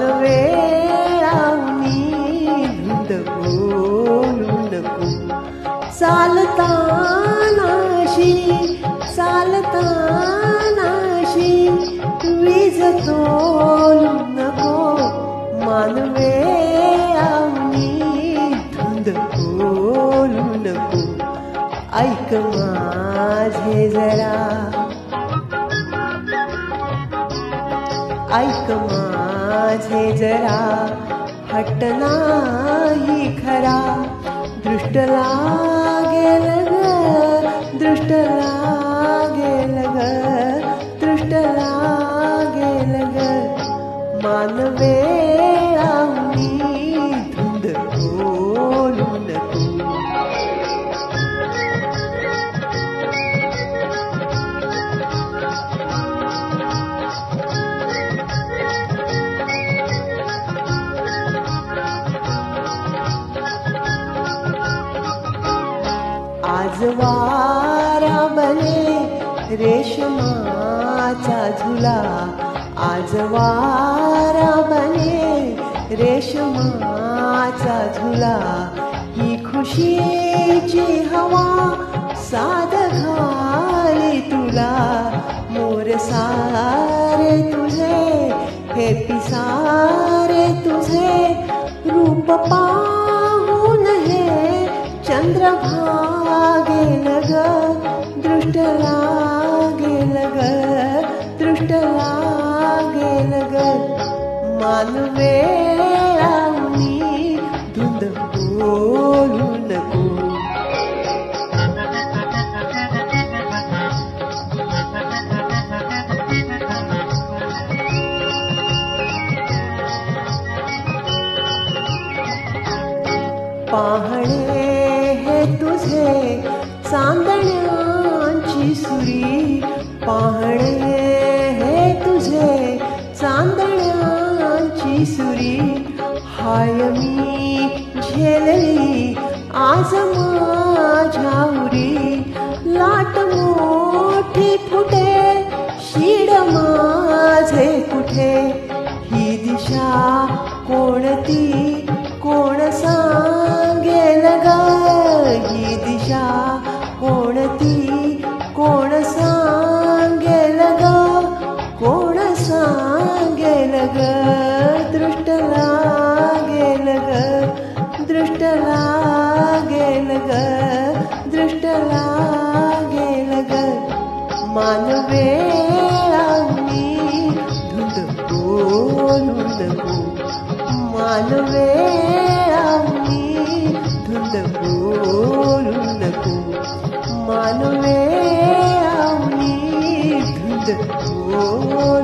मानवेळावनी धुंद बोलू नको. चालतानाशी वीज तोलू नको. मानवेळावनी धुंद बोलू नको. ऐक माझे जरा, ऐक माझे जरा, हट्ट नाही खरा. दृष्ट लागेल ग, दृष्ट लागेल ग, दृष्ट लागेल ग. मानवेळावनी धुंद बोलू नको. आज वारा बने रेशमाचा झुला. आज वारा बने रेशमाचा झुला. ही खुशीची हवा साद घाली तुला. मोर सारे तुझे, हे पिसारे तुझे. रूप पाहून हे चंद्रभागेल ग. दृष्ट लागेल ग, दृष्ट लागेल ग. मानवेळावनी धुंद बोलू नको. पाहणे हे तुझे चांदण्यांची सुरी. पाहणे हे तुझे चांदण्यांची सुरी. हाय मी झेलली आज माझ्या उरी. लाट मोठी फुटे शीड माझे कुठे. ही दिशा कोणती कोण सांगेल ग. ही दिशा कोणती कोण सांगेल ग. कोण सांगेल ग. दृष्ट लागेल ग, दृष्ट लागेल ग, दृष्ट लागेल ग. मानवेळावनी धुंद बोलू नको. मानवेळावनी धुंद बोलू नको. मानवेळावनी धुंद बोलू